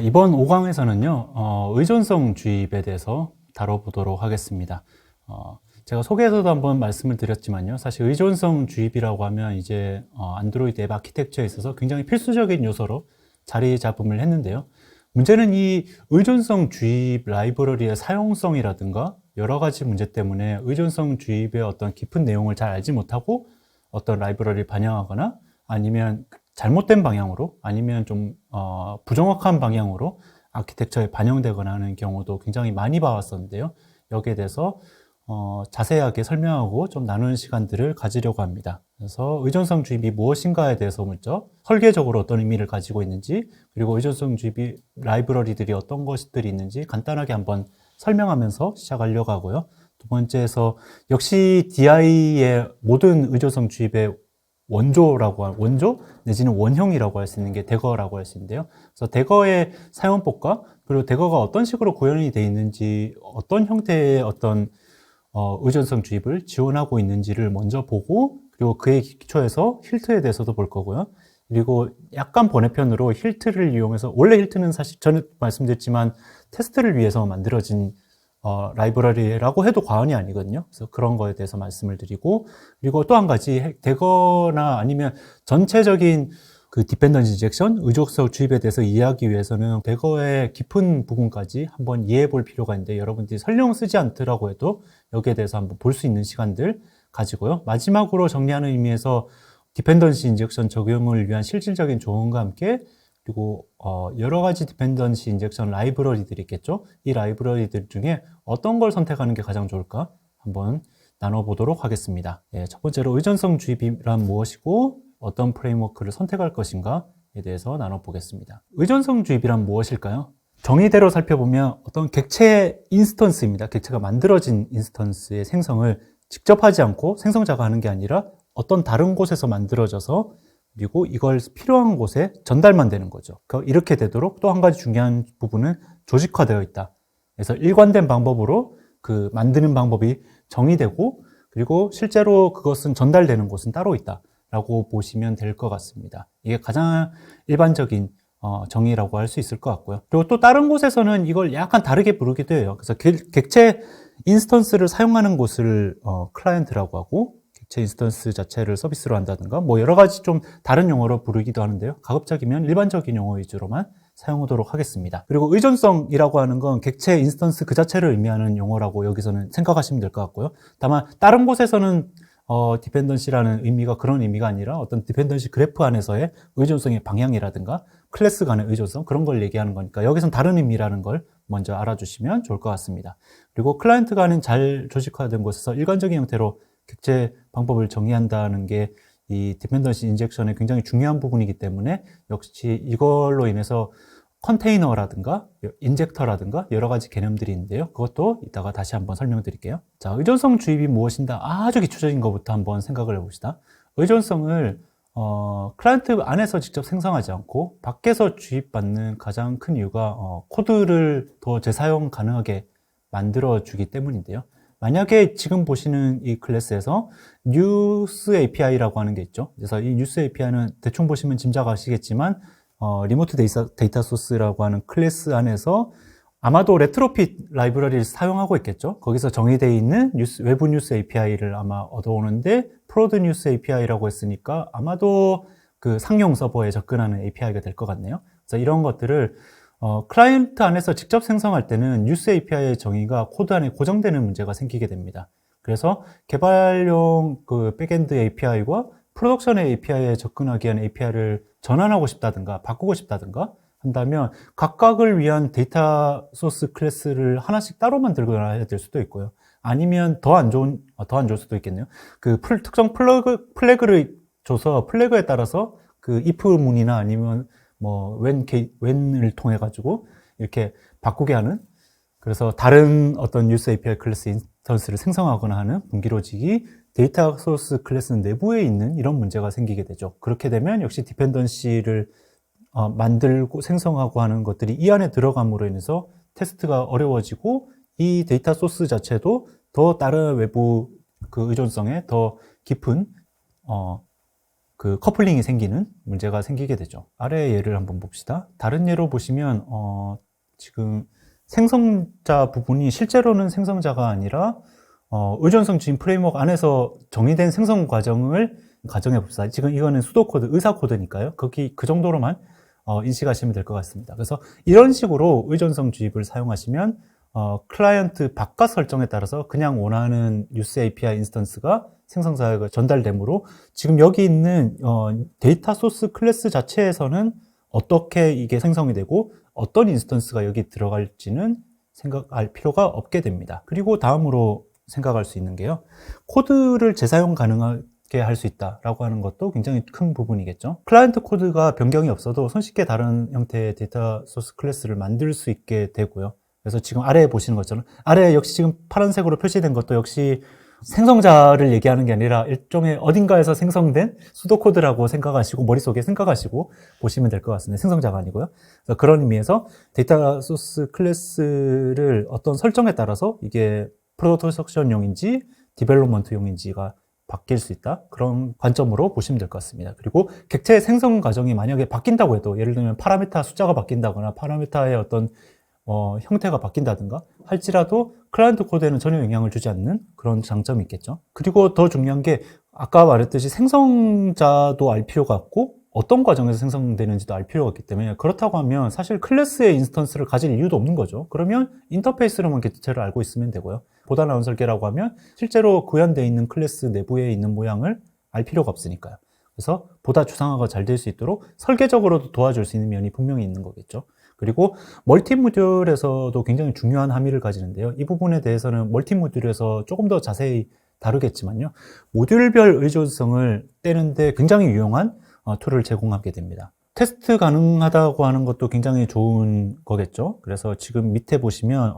이번 5강에서는요, 의존성 주입에 대해서 다뤄보도록 하겠습니다. 제가 소개에서도 한번 말씀을 드렸지만요, 사실 의존성 주입이라고 하면 이제 안드로이드 앱 아키텍처에 있어서 굉장히 필수적인 요소로 자리 잡음을 했는데요. 문제는 이 의존성 주입 라이브러리의 사용성이라든가 여러 가지 문제 때문에 의존성 주입의 어떤 깊은 내용을 잘 알지 못하고 어떤 라이브러리를 반영하거나 아니면 잘못된 방향으로 아니면 좀 부정확한 방향으로 아키텍처에 반영되거나 하는 경우도 굉장히 많이 봐왔었는데요. 여기에 대해서 자세하게 설명하고 좀 나누는 시간들을 가지려고 합니다. 그래서 의존성 주입이 무엇인가에 대해서 먼저 설계적으로 어떤 의미를 가지고 있는지, 그리고 의존성 주입 라이브러리들이 어떤 것들이 있는지 간단하게 한번 설명하면서 시작하려고 하고요. 두 번째에서 역시 DI의 모든 의존성 주입의 원조 내지는 원형이라고 할 수 있는 게 대거라고 할 수 있는데요. 그래서 대거의 사용법과 그리고 대거가 어떤 식으로 구현이 되어 있는지, 어떤 형태의 어떤 의존성 주입을 지원하고 있는지를 먼저 보고, 그리고 그에 기초해서 힐트에 대해서도 볼 거고요. 그리고 약간 번외편으로 힐트를 이용해서, 원래 힐트는 사실 전에 말씀드렸지만 테스트를 위해서 만들어진 라이브러리라고 해도 과언이 아니거든요. 그래서 그런 거에 대해서 말씀을 드리고, 그리고 또 한 가지, 대거나 아니면 전체적인 그 디펜던시 인젝션, 의존성 주입에 대해서 이해하기 위해서는 대거의 깊은 부분까지 한번 이해해 볼 필요가 있는데, 여러분들이 설령 쓰지 않더라고 해도 여기에 대해서 한번 볼 수 있는 시간들 가지고요. 마지막으로 정리하는 의미에서 디펜던시 인젝션 적용을 위한 실질적인 조언과 함께, 그리고 여러 가지 디펜던시 인젝션 라이브러리들이 있겠죠. 이 라이브러리들 중에 어떤 걸 선택하는 게 가장 좋을까 한번 나눠보도록 하겠습니다. 첫 번째로 의존성 주입이란 무엇이고 어떤 프레임워크를 선택할 것인가에 대해서 나눠보겠습니다. 의존성 주입이란 무엇일까요? 정의대로 살펴보면 어떤 객체 인스턴스입니다. 객체가 만들어진 인스턴스의 생성을 직접 하지 않고 생성자가 하는 게 아니라 어떤 다른 곳에서 만들어져서, 그리고 이걸 필요한 곳에 전달만 되는 거죠. 이렇게 되도록 또 한 가지 중요한 부분은 조직화되어 있다. 그래서 일관된 방법으로 그 만드는 방법이 정의되고, 그리고 실제로 그것은 전달되는 곳은 따로 있다라고 보시면 될 것 같습니다. 이게 가장 일반적인 정의라고 할 수 있을 것 같고요. 그리고 또 다른 곳에서는 이걸 약간 다르게 부르기도 해요. 그래서 객체 인스턴스를 사용하는 곳을 클라이언트라고 하고, 객체 인스턴스 자체를 서비스로 한다든가 뭐 여러 가지 좀 다른 용어로 부르기도 하는데요. 가급적이면 일반적인 용어 위주로만 사용하도록 하겠습니다. 그리고 의존성이라고 하는 건 객체 인스턴스 그 자체를 의미하는 용어라고 여기서는 생각하시면 될 것 같고요. 다만 다른 곳에서는 디펜던시라는 의미가 그런 의미가 아니라 어떤 디펜던시 그래프 안에서의 의존성의 방향이라든가 클래스 간의 의존성, 그런 걸 얘기하는 거니까 여기서는 다른 의미라는 걸 먼저 알아주시면 좋을 것 같습니다. 그리고 클라이언트 간은 잘 조직화된 곳에서 일관적인 형태로 객체 방법을 정의한다는 게 이 디펜던시 인젝션의 굉장히 중요한 부분이기 때문에, 역시 이걸로 인해서 컨테이너라든가 인젝터라든가 여러 가지 개념들이 있는데요. 그것도 이따가 다시 한번 설명드릴게요. 자, 의존성 주입이 무엇인가? 아주 기초적인 것부터 한번 생각을 해봅시다. 의존성을 클라이언트 안에서 직접 생성하지 않고 밖에서 주입받는 가장 큰 이유가 코드를 더 재사용 가능하게 만들어주기 때문인데요. 만약에 지금 보시는 이 클래스에서 뉴스 API라고 하는 게 있죠. 그래서 이 뉴스 API는 대충 보시면 짐작하시겠지만 리모트 데이터 소스라고 하는 클래스 안에서 아마도 레트로핏 라이브러리를 사용하고 있겠죠. 거기서 정의되어 있는 외부 뉴스 API를 아마 얻어오는데, 프로드 뉴스 API라고 했으니까 아마도 그 상용 서버에 접근하는 API가 될 것 같네요. 그래서 이런 것들을 클라이언트 안에서 직접 생성할 때는 뉴스 API의 정의가 코드 안에 고정되는 문제가 생기게 됩니다. 그래서 개발용 그 백엔드 API와 프로덕션의 API에 접근하기 위한 API를 전환하고 싶다든가 바꾸고 싶다든가 한다면 각각을 위한 데이터 소스 클래스를 하나씩 따로 만들거나 해야 될 수도 있고요. 아니면 더 안 좋을 수도 있겠네요. 그 특정 플래그를 줘서 플래그에 따라서 그 if 문이나 아니면 뭐 when을 통해 가지고 이렇게 바꾸게 하는, 그래서 다른 어떤 뉴스 API 클래스 인스턴스를 생성하거나 하는 분기로직이 데이터 소스 클래스 내부에 있는 이런 문제가 생기게 되죠. 그렇게 되면 역시 디펜던시를 만들고 생성하고 하는 것들이 이 안에 들어감으로 인해서 테스트가 어려워지고, 이 데이터 소스 자체도 더 다른 외부 그 의존성에 더 깊은 그 커플링이 생기는 문제가 생기게 되죠. 아래 예를 한번 봅시다. 다른 예로 보시면 지금 생성자 부분이 실제로는 생성자가 아니라 의존성 주입 프레임워크 안에서 정의된 생성 과정을 가정해 봅시다. 지금 이거는 수도 코드, 의사 코드니까요. 그 정도로만 인식하시면 될 것 같습니다. 그래서 이런 식으로 의존성 주입을 사용하시면 클라이언트 바깥 설정에 따라서 그냥 원하는 뉴스 API 인스턴스가 생성자가 전달되므로 지금 여기 있는 데이터 소스 클래스 자체에서는 어떻게 이게 생성이 되고 어떤 인스턴스가 여기 들어갈지는 생각할 필요가 없게 됩니다. 그리고 다음으로 생각할 수 있는 게요. 코드를 재사용 가능하게 할 수 있다라고 하는 것도 굉장히 큰 부분이겠죠. 클라이언트 코드가 변경이 없어도 손쉽게 다른 형태의 데이터 소스 클래스를 만들 수 있게 되고요. 그래서 지금 아래에 보시는 것처럼 아래에 역시 지금 파란색으로 표시된 것도 역시 생성자를 얘기하는 게 아니라 일종의 어딘가에서 생성된 수도 코드라고 생각하시고 머릿속에 생각하시고 보시면 될 것 같습니다. 생성자가 아니고요. 그래서 그런 의미에서 데이터 소스 클래스를 어떤 설정에 따라서 이게 프로덕션용인지 디벨롭먼트용인지가 바뀔 수 있다. 그런 관점으로 보시면 될 것 같습니다. 그리고 객체 생성 과정이 만약에 바뀐다고 해도 예를 들면 파라미터 숫자가 바뀐다거나 파라미터의 어떤 형태가 바뀐다든가 할지라도 클라이언트 코드에는 전혀 영향을 주지 않는 그런 장점이 있겠죠. 그리고 더 중요한 게 아까 말했듯이 생성자도 알 필요가 없고 어떤 과정에서 생성되는지도 알 필요가 없기 때문에 그렇다고 하면 사실 클래스의 인스턴스를 가질 이유도 없는 거죠. 그러면 인터페이스로만 객체를 알고 있으면 되고요. 보다 나은 설계라고 하면 실제로 구현되어 있는 클래스 내부에 있는 모양을 알 필요가 없으니까요. 그래서 보다 추상화가 잘 될 수 있도록 설계적으로도 도와줄 수 있는 면이 분명히 있는 거겠죠. 그리고 멀티 모듈에서도 굉장히 중요한 함의를 가지는데요. 이 부분에 대해서는 멀티 모듈에서 조금 더 자세히 다루겠지만요. 모듈별 의존성을 떼는데 굉장히 유용한 툴을 제공하게 됩니다. 테스트 가능하다고 하는 것도 굉장히 좋은 거겠죠. 그래서 지금 밑에 보시면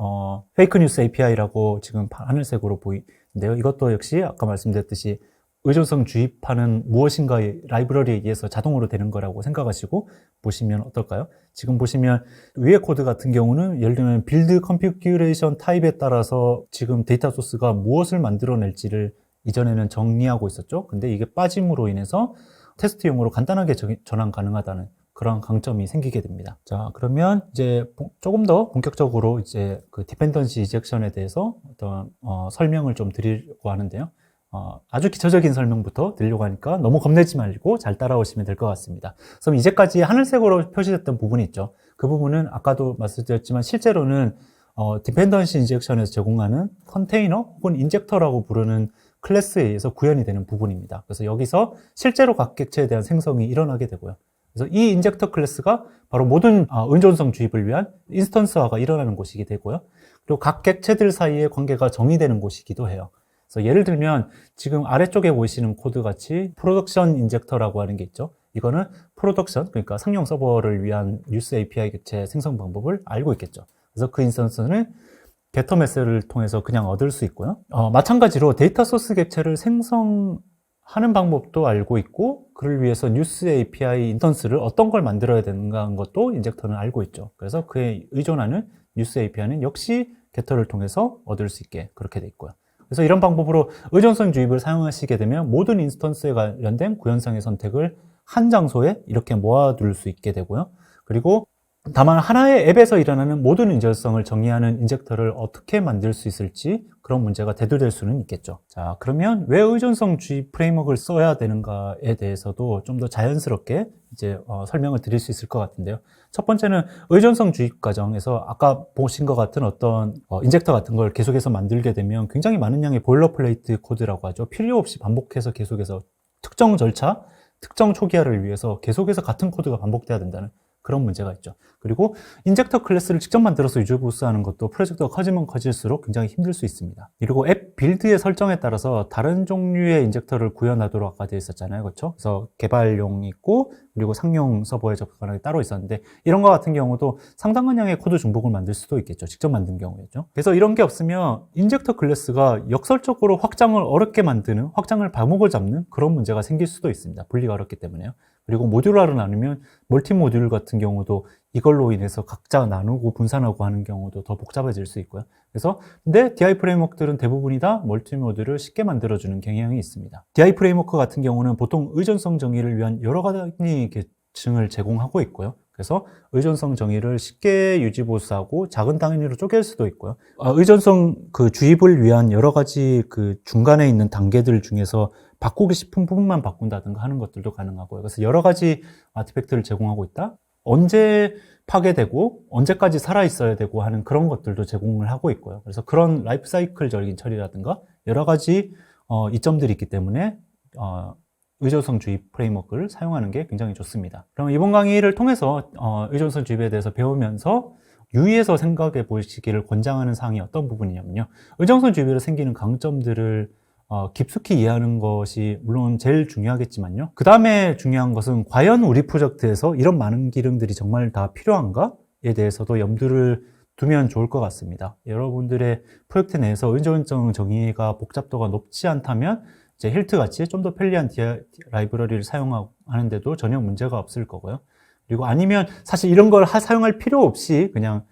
페이크 뉴스 API라고 지금 하늘색으로 보이는데요. 이것도 역시 아까 말씀드렸듯이 의존성 주입하는 무엇인가의 라이브러리에 의해서 자동으로 되는 거라고 생각하시고 보시면 어떨까요? 지금 보시면 위에 코드 같은 경우는 예를 들면 빌드 컨피규레이션 타입에 따라서 지금 데이터 소스가 무엇을 만들어낼지를 이전에는 정리하고 있었죠. 근데 이게 빠짐으로 인해서 테스트용으로 간단하게 전환 가능하다는 그런 강점이 생기게 됩니다. 자, 그러면 이제 조금 더 본격적으로 이제 그 디펜던시 이젝션에 대해서 어떤 설명을 좀 드리려고 하는데요. 아주 기초적인 설명부터 드리려고 하니까 너무 겁내지 말고 잘 따라오시면 될 것 같습니다. 그럼 이제까지 하늘색으로 표시됐던 부분이 있죠. 그 부분은 아까도 말씀드렸지만 실제로는 디펜던시 인젝션에서 제공하는 컨테이너 혹은 인젝터라고 부르는 클래스에 의해서 구현이 되는 부분입니다. 그래서 여기서 실제로 각 객체에 대한 생성이 일어나게 되고요. 그래서 이 인젝터 클래스가 바로 모든 의존성 주입을 위한 인스턴스화가 일어나는 곳이게 되고요. 그리고 각 객체들 사이의 관계가 정의되는 곳이기도 해요. 그래서 예를 들면 지금 아래쪽에 보이시는 코드 같이 프로덕션 인젝터라고 하는 게 있죠. 이거는 프로덕션, 그러니까 상용 서버를 위한 뉴스 API 객체 생성 방법을 알고 있겠죠. 그래서 그 인스턴스는 게터 메시지를 통해서 그냥 얻을 수 있고요. 마찬가지로 데이터 소스 객체를 생성하는 방법도 알고 있고 그를 위해서 뉴스 API 인스턴스를 어떤 걸 만들어야 되는가 하는 것도 인젝터는 알고 있죠. 그래서 그에 의존하는 뉴스 API는 역시 게터를 통해서 얻을 수 있게 그렇게 돼 있고요. 그래서 이런 방법으로 의존성 주입을 사용하시게 되면 모든 인스턴스에 관련된 구현상의 선택을 한 장소에 이렇게 모아둘 수 있게 되고요. 그리고 다만 하나의 앱에서 일어나는 모든 의존성을 정의하는 인젝터를 어떻게 만들 수 있을지 그런 문제가 대두될 수는 있겠죠. 자, 그러면 왜 의존성 주입 프레임워크를 써야 되는가에 대해서도 좀 더 자연스럽게 이제 설명을 드릴 수 있을 것 같은데요. 첫 번째는 의존성 주입 과정에서 아까 보신 것 같은 어떤 인젝터 같은 걸 계속해서 만들게 되면 굉장히 많은 양의 보일러플레이트 코드라고 하죠. 필요 없이 반복해서 계속해서 특정 절차, 특정 초기화를 위해서 계속해서 같은 코드가 반복돼야 된다는 그런 문제가 있죠. 그리고 인젝터 클래스를 직접 만들어서 유저보스하는 것도 프로젝트가 커지면 커질수록 굉장히 힘들 수 있습니다. 그리고 앱 빌드의 설정에 따라서 다른 종류의 인젝터를 구현하도록 아까 되어 있었잖아요. 그렇죠? 그래서 개발용이 있고 그리고 상용 서버에 접근하는 게 따로 있었는데 이런 거 같은 경우도 상당한 양의 코드 중복을 만들 수도 있겠죠. 직접 만든 경우에죠. 그래서 이런 게 없으면 인젝터 클래스가 역설적으로 확장을 어렵게 만드는 확장을 발목을 잡는 그런 문제가 생길 수도 있습니다. 분리가 어렵기 때문에요. 그리고 모듈화를 나누면 멀티 모듈 같은 경우도 이걸로 인해서 각자 나누고 분산하고 하는 경우도 더 복잡해질 수 있고요. 그래서 근데 DI 프레임워크들은 대부분이 다 멀티 모듈을 쉽게 만들어주는 경향이 있습니다. DI 프레임워크 같은 경우는 보통 의존성 정의를 위한 여러 가지 계층을 제공하고 있고요. 그래서 의존성 정의를 쉽게 유지보수하고 작은 단위로 쪼갤 수도 있고요. 의존성 주입을 위한 여러 가지 중간에 있는 단계들 중에서 바꾸기 싶은 부분만 바꾼다든가 하는 것들도 가능하고요. 그래서 여러 가지 아티팩트를 제공하고 있다. 언제 파괴되고 언제까지 살아있어야 되고 하는 그런 것들도 제공을 하고 있고요. 그래서 그런 라이프 사이클적인 처리라든가 여러 가지 이점들이 있기 때문에 의존성 주입 프레임워크를 사용하는 게 굉장히 좋습니다. 그럼 이번 강의를 통해서 의존성 주입에 대해서 배우면서 유의해서 생각해 보시기를 권장하는 사항이 어떤 부분이냐면요. 의존성 주입으로 생기는 강점들을 깊숙이 이해하는 것이 물론 제일 중요하겠지만요. 그 다음에 중요한 것은 과연 우리 프로젝트에서 이런 많은 기능들이 정말 다 필요한가에 대해서도 염두를 두면 좋을 것 같습니다. 여러분들의 프로젝트 내에서 의존성 정의가 복잡도가 높지 않다면 이제 힐트 같이 좀 더 편리한 라이브러리를 사용하는데도 전혀 문제가 없을 거고요. 그리고 아니면 사실 이런 걸 사용할 필요 없이 그냥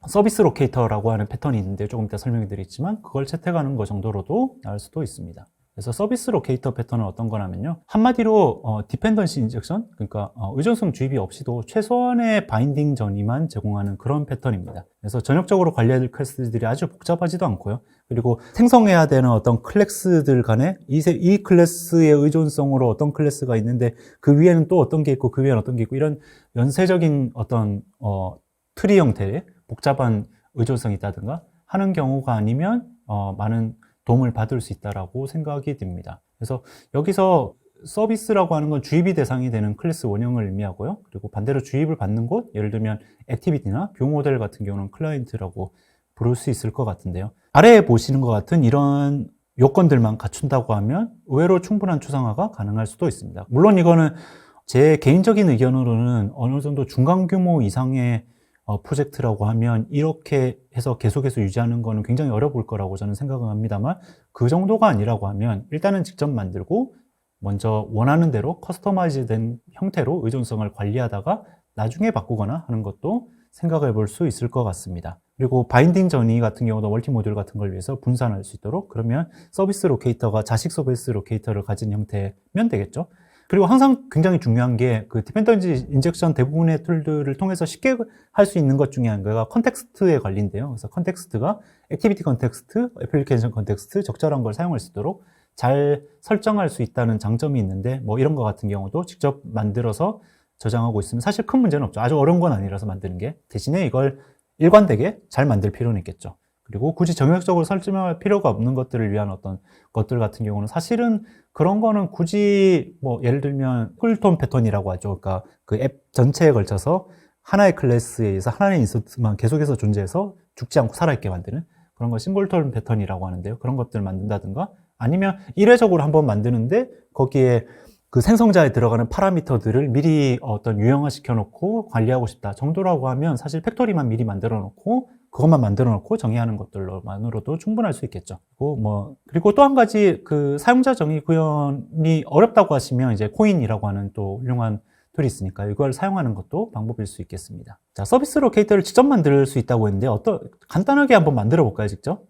서비스 로케이터라고 하는 패턴이 있는데 조금 이따 설명해 드리겠지만 그걸 채택하는 것 정도로도 나올 수도 있습니다. 그래서 서비스 로케이터 패턴은 어떤 거냐면요. 한마디로 디펜던시 인젝션, 그러니까 의존성 주입이 없이도 최소한의 바인딩 전이만 제공하는 그런 패턴입니다. 그래서 전역적으로 관리해야 될 클래스들이 아주 복잡하지도 않고요. 그리고 생성해야 되는 어떤 클래스들 간에 이 클래스의 의존성으로 어떤 클래스가 있는데 그 위에는 또 어떤 게 있고 그 위에는 어떤 게 있고 이런 연쇄적인 어떤 트리 형태의 복잡한 의존성이 있다든가 하는 경우가 아니면 많은 도움을 받을 수 있다라고 생각이 듭니다. 그래서 여기서 서비스라고 하는 건 주입이 대상이 되는 클래스 원형을 의미하고요. 그리고 반대로 주입을 받는 곳, 예를 들면 액티비티나 뷰 모델 같은 경우는 클라이언트라고 부를 수 있을 것 같은데요. 아래에 보시는 것 같은 이런 요건들만 갖춘다고 하면 의외로 충분한 추상화가 가능할 수도 있습니다. 물론 이거는 제 개인적인 의견으로는 어느 정도 중간 규모 이상의 프로젝트라고 하면 이렇게 해서 계속해서 유지하는 거는 굉장히 어려울 거라고 저는 생각을 합니다만 그 정도가 아니라고 하면 일단은 직접 만들고 먼저 원하는 대로 커스터마이즈 된 형태로 의존성을 관리하다가 나중에 바꾸거나 하는 것도 생각해 볼 수 있을 것 같습니다. 그리고 바인딩 전이 같은 경우도 멀티 모듈 같은 걸 위해서 분산할 수 있도록 그러면 서비스 로케이터가 자식 서비스 로케이터를 가진 형태면 되겠죠. 그리고 항상 굉장히 중요한 게 디펜던시 인젝션 대부분의 툴들을 통해서 쉽게 할 수 있는 것 중에 하나가 컨텍스트에 관리인데요. 그래서 컨텍스트가 액티비티 컨텍스트, 애플리케이션 컨텍스트 적절한 걸 사용할 수 있도록 잘 설정할 수 있다는 장점이 있는데 뭐 이런 거 같은 경우도 직접 만들어서 저장하고 있으면 사실 큰 문제는 없죠. 아주 어려운 건 아니라서 만드는 게. 대신에 이걸 일관되게 잘 만들 필요는 있겠죠. 그리고 굳이 정형적으로 설정할 필요가 없는 것들을 위한 어떤 것들 같은 경우는 사실은 그런 거는 굳이 뭐 예를 들면 쿨톤 패턴이라고 하죠. 그러니까 그 앱 전체에 걸쳐서 하나의 클래스에 의해서 하나의 인서트만 계속해서 존재해서 죽지 않고 살아있게 만드는 그런 거 싱글톤 패턴이라고 하는데요. 그런 것들을 만든다든가 아니면 이례적으로 한번 만드는데 거기에 그 생성자에 들어가는 파라미터들을 미리 어떤 유형화 시켜놓고 관리하고 싶다 정도라고 하면 사실 팩토리만 미리 만들어 놓고 그것만 만들어 놓고 정의하는 것들로만으로도 충분할 수 있겠죠. 그리고 또 한 가지 사용자 정의 구현이 어렵다고 하시면 이제 코인이라고 하는 또 훌륭한 툴이 있으니까 이걸 사용하는 것도 방법일 수 있겠습니다. 자, 서비스 로케이터를 직접 만들 수 있다고 했는데 간단하게 한번 만들어 볼까요, 직접?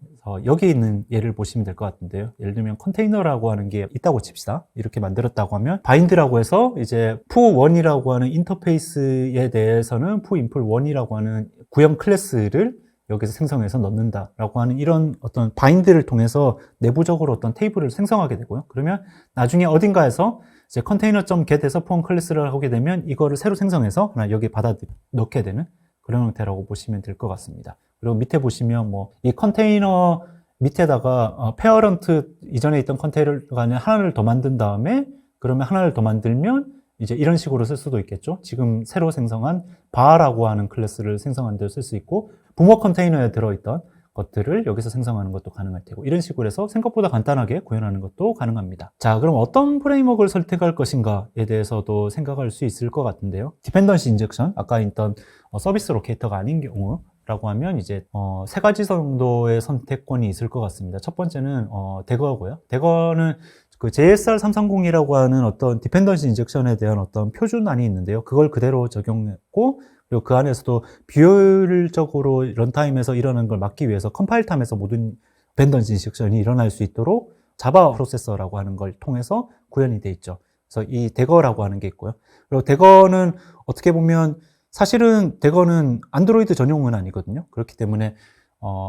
여기 있는 예를 보시면 될 것 같은데요. 예를 들면 컨테이너라고 하는 게 있다고 칩시다. 이렇게 만들었다고 하면 바인드라고 해서 이제 푸1이라고 하는 인터페이스에 대해서는 푸인풀1이라고 하는 구형 클래스를 여기서 생성해서 넣는다라고 하는 이런 어떤 바인드를 통해서 내부적으로 어떤 테이블을 생성하게 되고요. 그러면 나중에 어딘가에서 이제 container.get에서 푸원 클래스를 하게 되면 이거를 새로 생성해서 여기에 받아 넣게 되는 그런 형태라고 보시면 될 것 같습니다. 그리고 밑에 보시면 뭐 이 컨테이너 밑에다가 페어런트 이전에 있던 컨테이너가 하나를 더 만든 다음에 그러면 하나를 더 만들면 이제 이런 식으로 쓸 수도 있겠죠. 지금 새로 생성한 바라고 하는 클래스를 생성한 데 쓸 수 있고 부모 컨테이너에 들어있던 것들을 여기서 생성하는 것도 가능할 테고 이런 식으로 해서 생각보다 간단하게 구현하는 것도 가능합니다. 자, 그럼 어떤 프레임워크를 선택할 것인가에 대해서도 생각할 수 있을 것 같은데요. 디펜던시 인젝션, 아까 있던 서비스 로케이터가 아닌 경우라고 하면 이제 세 가지 정도의 선택권이 있을 것 같습니다. 첫 번째는 대거고요. 대거는 그 JSR330이라고 하는 어떤 디펜던시 인젝션에 대한 어떤 표준안이 있는데요. 그걸 그대로 적용했고, 그리고 그 안에서도 비효율적으로 런타임에서 일어나는 걸 막기 위해서 컴파일 타임에서 모든 디펜던시 인젝션이 일어날 수 있도록 자바 프로세서라고 하는 걸 통해서 구현이 돼 있죠. 그래서 이 대거라고 하는 게 있고요. 그리고 대거는 어떻게 보면 사실은 대거는 안드로이드 전용은 아니거든요. 그렇기 때문에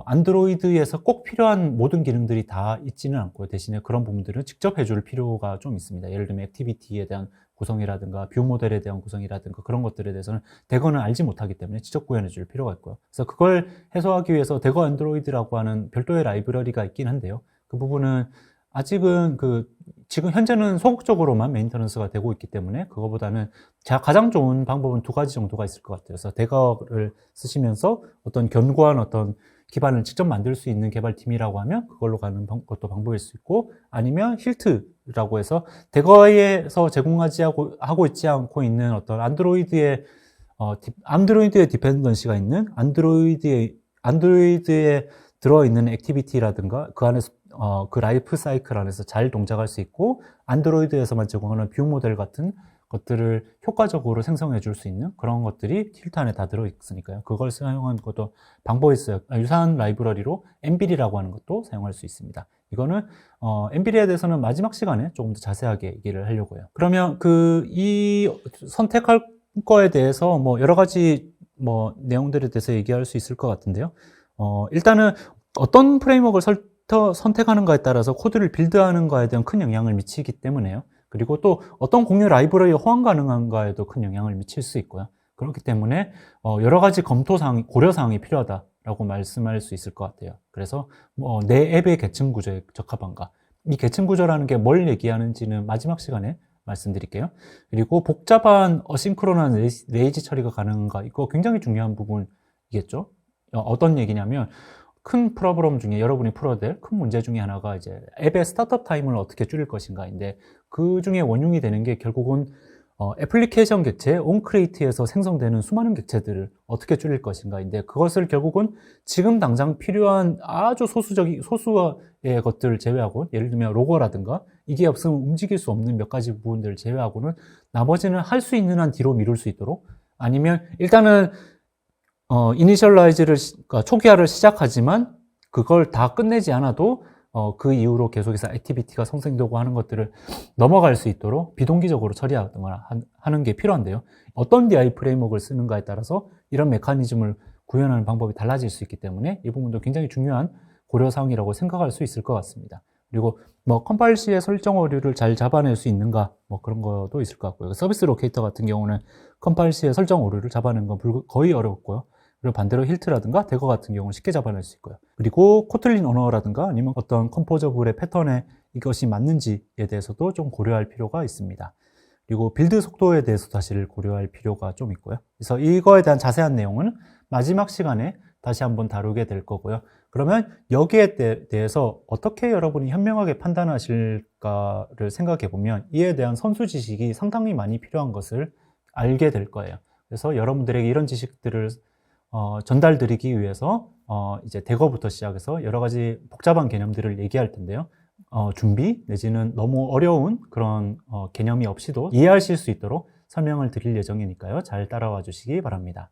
안드로이드에서 꼭 필요한 모든 기능들이 다 있지는 않고요. 대신에 그런 부분들은 직접 해줄 필요가 좀 있습니다. 예를 들면 액티비티에 대한 구성이라든가 뷰 모델에 대한 구성이라든가 그런 것들에 대해서는 대거는 알지 못하기 때문에 직접 구현해 줄 필요가 있고요. 그래서 그걸 해소하기 위해서 대거 안드로이드라고 하는 별도의 라이브러리가 있긴 한데요. 그 부분은 아직은 지금 현재는 소극적으로만 메인터넌스가 되고 있기 때문에 그거보다는 가장 좋은 방법은 두 가지 정도가 있을 것 같아요. 그래서 대거를 쓰시면서 어떤 견고한 어떤 기반을 직접 만들 수 있는 개발팀이라고 하면 그걸로 가는 것도 방법일 수 있고, 아니면 힐트라고 해서 대거에서 제공하지 하고 있지 않고 있는 어떤 안드로이드의 디펜던시가 있는 안드로이드에 들어있는 액티비티라든가 그 안에서 그 라이프 사이클 안에서 잘 동작할 수 있고, 안드로이드에서만 제공하는 뷰 모델 같은 것들을 효과적으로 생성해 줄 수 있는 그런 것들이 틸트 안에 다 들어있으니까요. 그걸 사용하는 것도 방법이 있어요. 유사한 라이브러리로 엠비리라고 하는 것도 사용할 수 있습니다. 이거는 엠비리에 대해서는 마지막 시간에 조금 더 자세하게 얘기를 하려고 해요. 그러면 이 선택할 거에 대해서 뭐 여러 가지 뭐 내용들에 대해서 얘기할 수 있을 것 같은데요. 일단은 어떤 프레임워크를 선택하는가에 따라서 코드를 빌드하는 거에 대한 큰 영향을 미치기 때문에요. 그리고 또 어떤 공유 라이브러리가 호환 가능한가에도 큰 영향을 미칠 수 있고요. 그렇기 때문에 여러 가지 고려사항이 필요하다라고 말씀할 수 있을 것 같아요. 그래서 내 앱의 계층 구조에 적합한가, 이 계층 구조라는 게 뭘 얘기하는지는 마지막 시간에 말씀드릴게요. 그리고 복잡한 어싱크론한 레이지 처리가 가능한가, 이거 굉장히 중요한 부분이겠죠. 어떤 얘기냐면 큰 프로그램 중에 여러분이 풀어야 될 큰 문제 중에 하나가 이제 앱의 스타트업 타임을 어떻게 줄일 것인가인데, 그 중에 원흉이 되는 게 결국은 애플리케이션 객체 온크리에이트에서 생성되는 수많은 객체들을 어떻게 줄일 것인가인데, 그것을 결국은 지금 당장 필요한 아주 소수의 것들을 제외하고, 예를 들면 로고라든가 이게 없으면 움직일 수 없는 몇 가지 부분들을 제외하고는 나머지는 할 수 있는 한 뒤로 미룰 수 있도록, 아니면 일단은 이니셜라이즈를, 그러니까 초기화를 시작하지만 그걸 다 끝내지 않아도 그 이후로 계속해서 액티비티가 생성되고 하는 것들을 넘어갈 수 있도록 비동기적으로 처리하거나 하는 게 필요한데요. 어떤 DI 프레임워크를 쓰는가에 따라서 이런 메커니즘을 구현하는 방법이 달라질 수 있기 때문에 이 부분도 굉장히 중요한 고려사항이라고 생각할 수 있을 것 같습니다. 그리고 컴파일 시의 설정 오류를 잘 잡아낼 수 있는가, 그런 것도 있을 것 같고요. 서비스 로케이터 같은 경우는 컴파일 시의 설정 오류를 잡아내는 건 거의 어렵고요. 그리고 반대로 힐트라든가 대거 같은 경우는 쉽게 잡아낼 수 있고요. 그리고 코틀린 언어라든가 아니면 어떤 컴포저블의 패턴에 이것이 맞는지에 대해서도 좀 고려할 필요가 있습니다. 그리고 빌드 속도에 대해서 사실 고려할 필요가 좀 있고요. 그래서 이거에 대한 자세한 내용은 마지막 시간에 다시 한번 다루게 될 거고요. 그러면 여기에 대해서 어떻게 여러분이 현명하게 판단하실까를 생각해 보면 이에 대한 선수 지식이 상당히 많이 필요한 것을 알게 될 거예요. 그래서 여러분들에게 이런 지식들을 전달드리기 위해서 이제 대거부터 시작해서 여러 가지 복잡한 개념들을 얘기할 텐데요. 준비 내지는 너무 어려운 그런 개념이 없이도 이해하실 수 있도록 설명을 드릴 예정이니까요. 잘 따라와 주시기 바랍니다.